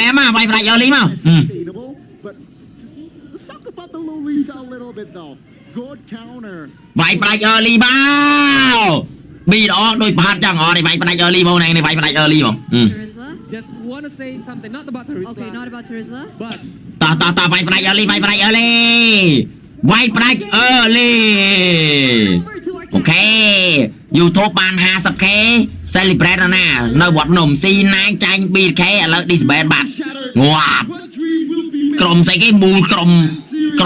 em à vay phải early mà vay phải early bao bị đó đôi bát chẳng họ này vay phải early bao này vay phải early không Just want to say something, not about Terizla. Okay, not about Terizla. But ta vay phải early vay phải early ok YouTube ban 50k celebrate ណានៅវត្តភ្នំ C9 ចាញ់ BTK ឥឡូវ disband បាត់ងាប់ក្រុមស្អីគេមូលក្រុមអ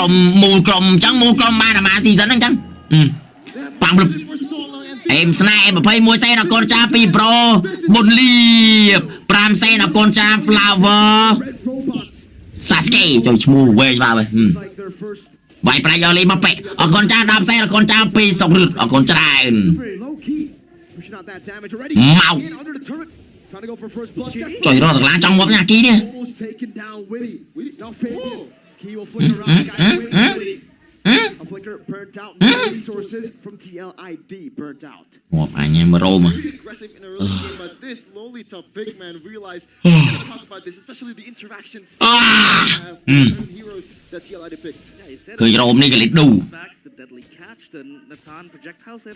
ញ្ចឹងមូលក្រុមបានអា season ហ្នឹងអញ្ចឹងប៉ាំងអេមស្នេហ៍21សេនអរគុណចា2 Pro មុនលៀប5សេនអរគុណចា Flower Sasuke ចូលឈ្មោះវែងបាទវាយប្រាយលីមកពេអរគុណចា10សេនអរគុណចា2សុករឹតអរគុណច្រើនមកចុយរត់ទាំងឡានចង់មកញ៉ាគីនេះA flicker burnt out. Resources from TLID burnt out. ងាប់អញមករោម Aggressive in a early game, but this lowly top big man realized we're gonna talk about this, especially the interactions. Heroes that TLID picked. គឺរោមនេះក៏លេចឌូ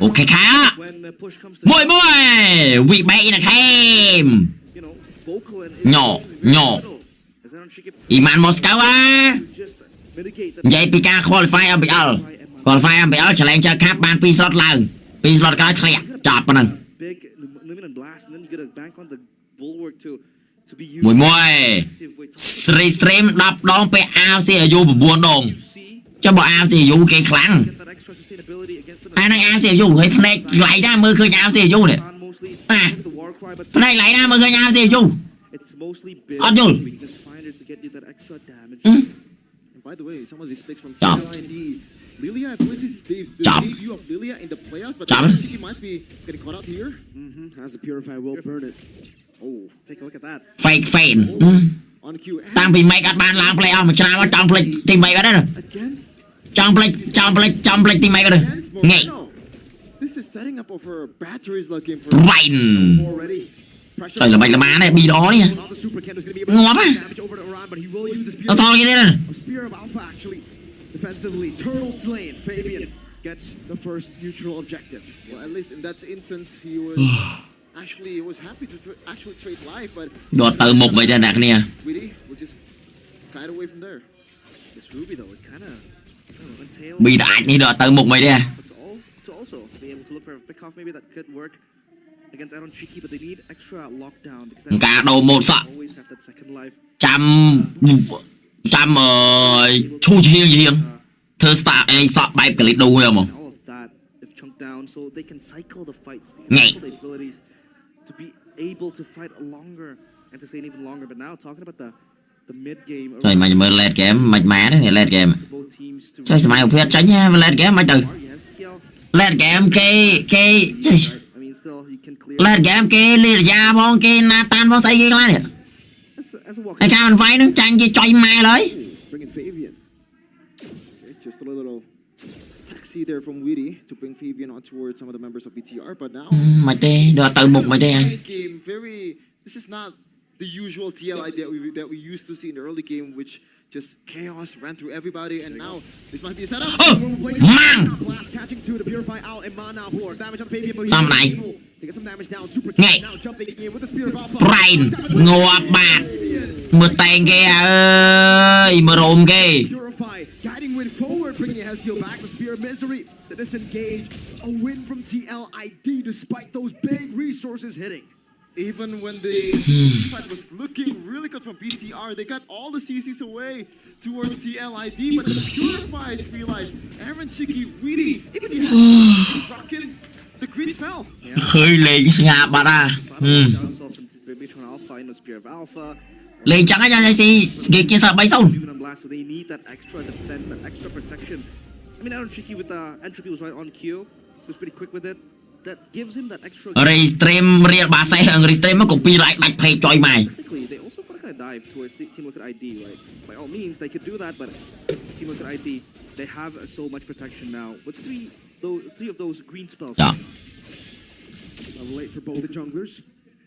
អូខេខាមួយវិបែណាខេមញ៉អ៊ីម៉ានម៉ូស្កូអានិយាយពីការ qualify MPL challenge កាប់បាន2 slot ឡើង2 slot ក្រោយធ្លាក់ចប់ប៉ុណ្ណឹងមួយstream 10 ដងពេល ACU 9 ដងចុះបើ ACU គេខ្លាំងអានឹង ACU ហើយភ្នែកឡៃណាមើលឃើញ ACU នេះភ្នែកឡៃណាមើលឃើញ ACU អត់យល់ By the way, some of these picks from TLID, Lilia, I believe this is the debut of Lilia in the playoffs, but she might be getting caught out here. Has the Purify will burn it. Oh, take a look at that. Fake fan. On cue. តាំងពី make អត់បានឡើង play off មួយឆ្នាំមកចង់ play team mate បាត់ហើយចង់ play team mate បាត់ងាយ This is setting up for batteries looking for already. ចុយល្មិចល្មានេះ BTR នេះងាប់ហ៎អត់ថយគេទេ Spear of Alpha actually defensively turtle slain. Fabian gets the first neutral objective. Well, at least in that instance he was actually happy to actually trade life, but ដត់ទៅមុខមិនទេអ្នកគ្នា Weedy will just kite away from there. This Ruby though it kind of entails ពីតែអាចនេះដត់ទៅមុខមិនទេ to also be able to look for a pick off maybe that could work against Aaron Cheeky, but they need extra lockdown because they always have that second life. ចាំឈូជាហៀងធ្វើ start អីសក់បែបកលិដូហ្នឹងមក all of that if chunked down so they can cycle the fights the abilities to be able to fight longer and to stay even longer, but now talking about the mid game ចុយមកមើល late game មិនម៉ែនេះ late game ចុយសម័យឧបេតចាញ់ late game មិនទៅ late game គេចុយlate game គេលីរយ៉ាផងគេណាតានផងស្អីគេខ្លះនេះហើយការមិនវាយនឹងចាញ់គេចុយម៉ែឡើយ just a little taxi there from Weedy to bring Fabian on towards some of the members of BTR, but now មិនទេដល់ទៅមុខមិនទេ this is not the usual TLI that we used to see in the early game, which just chaos ran through everybody, and now this might be a setup. Man! Blast catching two to purify out and mana for damage on Fabian. Some night. To get some damage down. Super now jumping in with the spear of Alpha. Prime ងាប់បាត់មើលតែងគេអើយមករោមគេ Purify guiding wind forward, bringing Hesio back. The spear of misery to disengage. A win from TLID despite those big resources hitting. Even when the fight was looking really good from BTR, they got all the CCs away towards TLID, but the Purifiers realized Aaron Cheeky, Weedy, even the rocking the green spell. ឃើញលេងស្ងាត់បាត់អាលេងចឹងហើយយ៉ាងស៊ីគេគេសោះ 3-0 they need that extra defense, that extra protection. I mean, Aaron Cheeky with the entropy was right on cue. He was pretty quick with it. That gives him that extra. Restream រៀលបាសេះ restream មក copy ដាច់ពេកចុយម៉ៃ they also got to kind of dive towards Team Liquid ID, right? By all means they could do that, but Team Liquid ID, they have so much protection now with three of those green spells. Yeah. Late for both the junglers.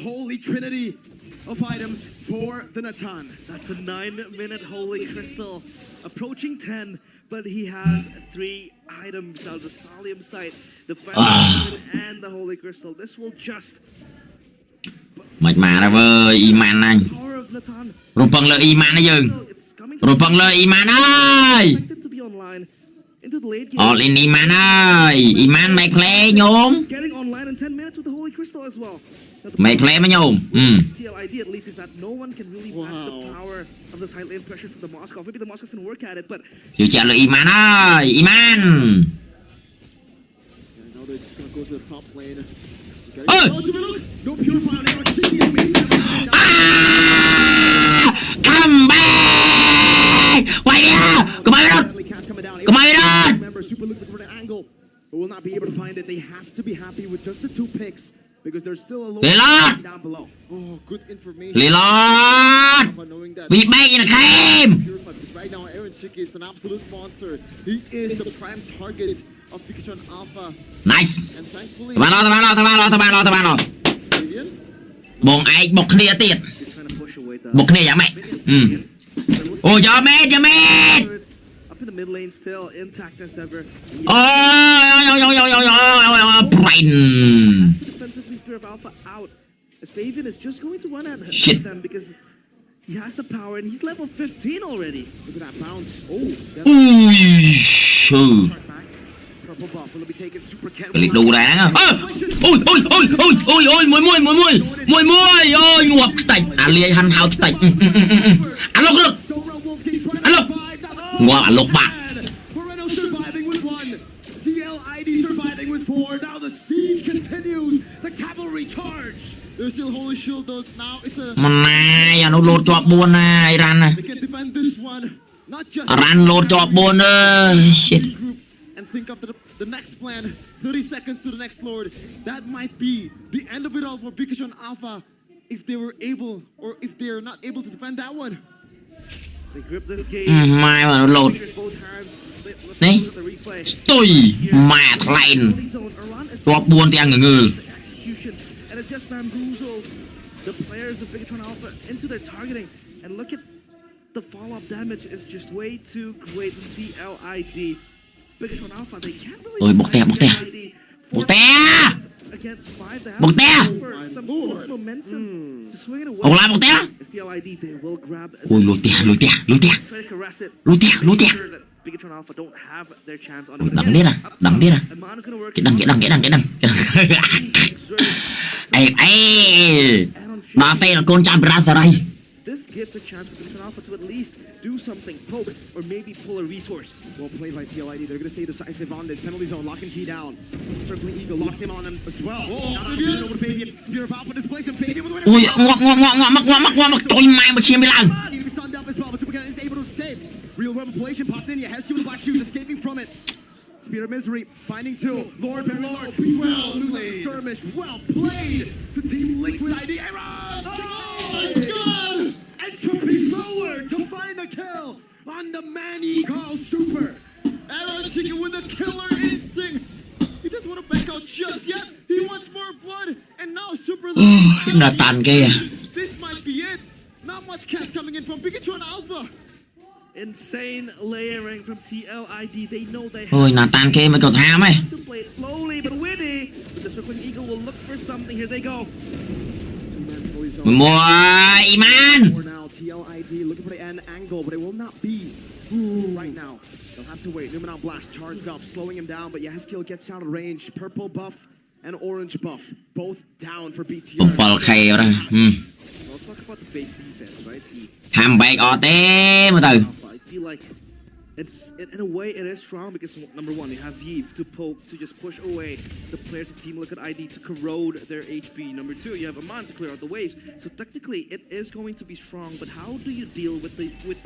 The holy trinity of items for the Natan. That's a 9-minute holy crystal, approaching 10, but he has 3 items now. The Stallium sight, the Phantom and the holy crystal. This will just mệt mà rồi vơi Iman anh power of Natan. rồi phần lợi Iman nó dừng It's coming rồi phần lợi Iman ơi expected to be online into the late game. all in Iman ơi Iman mày play nhôm Getting online in 10 minutes with the holy crystal as well. Now, the mày play mà nhôm TLID at least is that no one can really match the power of the side lane pressure from the Moskov. Maybe the Moskov can work at it, but chịu trả lợi Iman ơi Iman And now they're just gonna go to the top lane. ơi No purify on Aaron Chicky. Amazing. come back quay đi come on Deadly Cat's coming down. come on Remember, super looking for an angle, but will not be able to find it. They have to be happy with just the 2 picks because there's still a low Reload! down below. Oh, good information. Reload For knowing that bị bay như là khem purify, because right now Aaron Chicky is an absolute monster. He is the prime target of Pikachu and Alpha, nice and thankfully, ទៅបាន Vivian, បងឯងបុកគ្នាទៀត he's trying to push away the បុកគ្នាយ៉ាងម៉េចអូយកមែន up in the mid lane still intact as ever. អូប្រៃ Has to defensively spear of Alpha out as Fabian is just going to run at Shit. them because he has the power and he's level 15 already. look at that bounce. Oh, អុយឈឺ back. Purple buff will be taken super cat. លីកដូរដែរហ្នឹងអូយមួយអូយងាប់ខ្ទេចអាលាយហាន់ហៅខ្ទេចអាលោករត់ Don't run Wolf King trying to Hello. revive. Now the- ងាប់អាលោកបាក់ Moreno surviving with 1. TLID surviving with 4. Now the siege continues. The cavalry charge. There's still holy shield though. Now it's a. ម៉ណាយអានោះលោតជាប់4ណាអីរ៉ាន់ណា They can defend this one. Not just. រ៉ាន់លោតជាប់4អើយ shit Group and think of the next plan. 30 seconds to the next lord. That might be the end of it all for Pikachu and Alpha if they were able, or if they are not able to defend that one. They grip this game. ម៉ែមកលោត Fingers both hands. Let's Ni. look at the replay. ស្ទុយម៉ែថ្លែង Holy zone. Iran is ជាប់4ទាំងងងើ the execution, and it just bamboozles the players of Bigatron Alpha into their targeting. And look at the follow-up damage is just way too great from TLID. Bigatron Alpha, they can't really. Ôi, bốc tè, bốc tè. TLID Bốc tè. Against 5, they Bốc tè. for some sort of momentum to swing it អូ away. ឡាមកផ្ទះ As TLID, they will grab. អូយលុយផ្ទះ Try to caress it. លុយផ្ទះ Sure that Bigatron Alpha don't have their chance on it. Đằng đi nè, đằng đi nè. Aman is gonna work. គេដឹងអេដល់ពេលកូនចាំប្រាសរៃ This gives a chance for Bigatron Alpha to at least do something, poke, or maybe pull a resource. Well played by TLID. They're going to stay decisive on this penalty zone. Lock and key down. Circling Eagle locked him on him as well. Now Fabian over to Fabian. Spear of Alpha displays him. Fabian with the អូយ winner. ងាប់មកជួយម៉ែមកឈាមវាឡើង Need to be stunned up as well, but Supercat is able to escape. Real revelation popped in. Yahesky with the black shoes escaping from it. Spear of Misery finding 2. Lord, very Lord. Well played. Skirmish. Well played to Team Liquid ID. Aaron! Oh my god! Entropy forward to find a kill on the man he calls Super. Aaron Chicken with a killer instinct. He doesn't want to back out just yet. He wants more blood. And now Super. ណាស់តាន់គេ This might be it. Not much cash coming in from Pikachu and Alpha. Insane layering from TLID. They know they អូយណាស់តាន់គេមិនក៏ស្ហាមហ៎ to play it slowly but witty. But the Circling Eagle will look for something. Here they go. 2-man fully zone. មួយអ៊ីម៉ាន For now, TLID looking for the end angle, but it will not be right now. They'll have to wait. Numenon Blast charged up, slowing him down, but Yaskill gets out of range. Purple buff and orange buff, both down for BTR. 7k អត់ Let's talk about the base defense, right? The ហាំបែកអត់ទេមើលទៅ Alpha. I feel like it's in a way it is strong because number one, you have Yves to poke to just push away the players of Team Liquid ID to corrode their HP. Number two, you have Aman to clear out the waves. So technically, it is going to be strong. But how do you deal with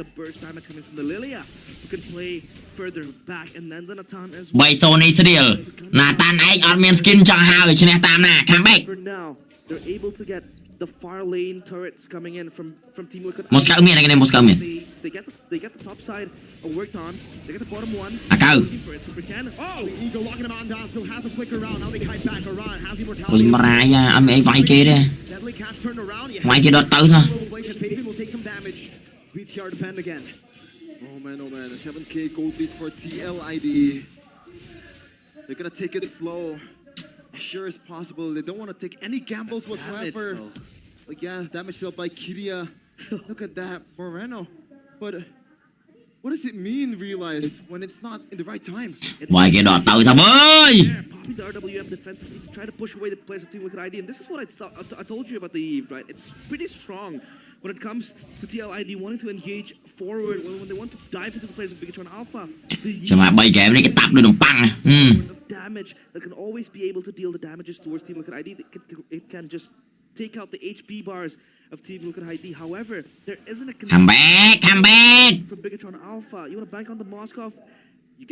the burst damage coming from the Lilia, who can play further back, and then the Natan as well? 3 0 នេះស្រៀលណាតាន់ឯងអត់មាន skin ចង់ហៅឲ្យឈ្នះតាមណាខាំបែក For now, they're able to get the far lane turrets coming in from Team Liquid. មកស្កៅមានឯនេះមកស្កៅមាន They get the top side worked on. They get the bottom one. អាកៅ Looking for it. Super can. Oh, the Eagle locking him on down, so has a flicker around. Now they kite back around. Has អុយ immortality. មរាយអត់មានអីវាយគេទេ Deadly catch turned around. Yeah. វាយគេដុតទៅសោះ Fabian will take some damage. BTR defend again. Oh man, a 7k gold lead for TLID. They're gonna take it slow, as sure as possible. They don't want to take any gambles whatsoever. But yeah, damage dealt by Kiria. Look at that, Moreno. But what does it mean, realize, when it's not in the right time? វាយគេដុតទៅសោះអើយ Popping the RWM defenses need to try to push away the players of Team Liquid ID. And this is what I told you about the Eve, right? It's pretty strong when it comes to TLID wanting to engage forward, when they want to dive into the players of Bigatron Alpha. The ចាំមក3 game នេះគេតាប់ដូចនំប៉័ង of damage that can always be able to deal the damages towards Team Liquid ID. It can just take out the HP bars of Team Liquid ID. However, there isn't a come back from Bigatron Alpha. You want to bank on the Moskov, you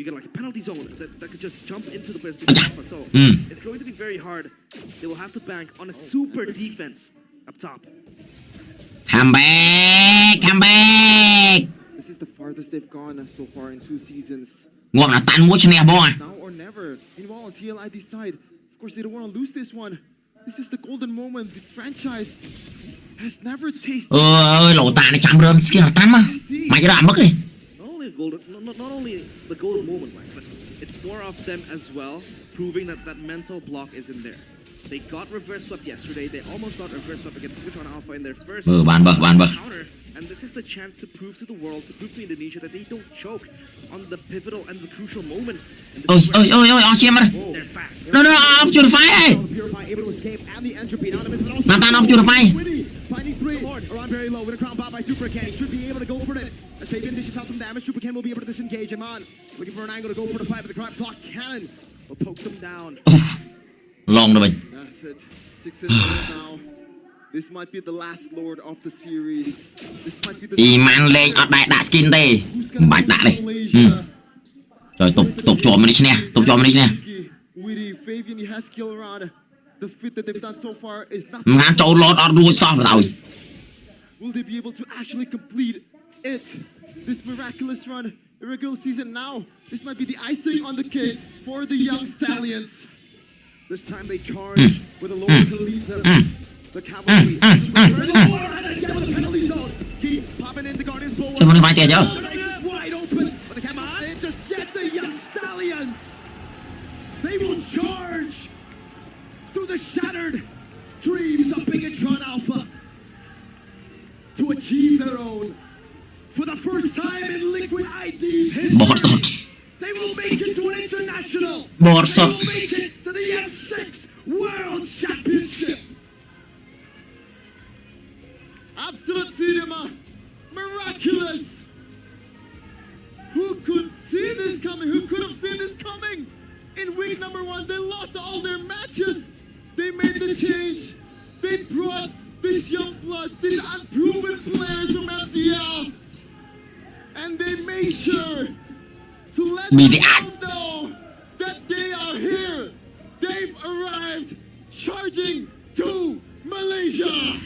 get like a penalty zone that could just jump into the players of Bigatron Alpha. So it's going to be very hard. They will have to bank on a super defense up top. come back This is the farthest they've gone so far in 2 seasons. ងាប់ណាស់តាន់មួយឈ្នះបង Now or never. Meanwhile, on TLID's side, of course, they don't want to lose this one. This is the golden moment. This franchise has never tasted. អើយលោកតានេះចាំរើមស្គីតាន់មកមិនរ៉ាមកទេ Not only the golden moment, right, but it's more of them as well, proving that mental block is in there. They got reverse swept yesterday. They almost got reverse swept against Bigatron Alpha in their first counter. And this is the chance to prove to the world, to prove to Indonesia that they don't choke on the pivotal and the crucial moments. អើយអស់ឈាម They're fast. no អបជូរហ្វាយ The Purify able to escape and the entropy. Anonymous, but also ណាតាន់អបជូរហ្វាយ Witty finding 3 around very low with a crown bot by Super Can. He should be able to go for it. As Fabian dishes out some damage, Super Can will be able to disengage him on. Looking for an angle to go for the fight, but the crowd block cannon will poke them down. ឡងទៅវិញ That's it. 6 in now. This might be the last lord of the series. This might be the អ៊ីម៉ាន់លេងអត់ដែរដាក់ skin ទេមិនបាច់ដាក់ទេចុយតុបជាប់នេះឈ្នះតុបជាប់នេះឈ្នះ Witty, Fabian, he has skill around. The fit that they've done so far is not. មិនបានចូលឡតអត់រួចសោះបណ្ដោយ Will they be able to actually complete it? This miraculous run, the regular season now. This might be the icing on the cake for the young stallions. This time they charge with a Lord to lead them. The cavalry. And again with a penalty zone. Keep popping in the Guardian's Bowl. ចាំមកវាយទៀតយើ Wide open. But they cannot intercept the young stallions. They will charge through the shattered dreams of Bigatron Alpha to achieve their own. For the first time in Liquid ID's បោះសត history, they will make it to an international. បោះស They ត will make it to the M6 World Championship. Absolute cinema, miraculous. Who could see this coming? Who could have seen this coming? In week number 1, they lost all their matches. They made the change. They brought these young bloods, these unproven players from MPL, and they made sure to let BTR. them know that they are here. They've arrived, charging to Malaysia.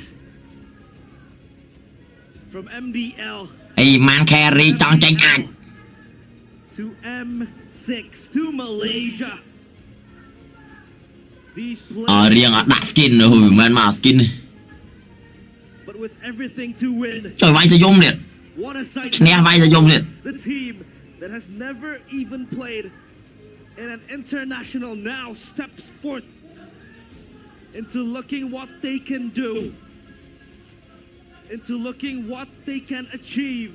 From MDL អ៊ីម៉ាន់ carry ចង់ចេញអាច to M6 to Malaysia. These អើ players, រៀងអត់ដាក់ skin នោះមិនមែនមក skin but with everything to win. ចុយវាយសយំទៀត What a sight! ឈ្នះវាយសយំទៀត The team that has never even played in an international now steps forth into looking what they can do, into looking what they can achieve.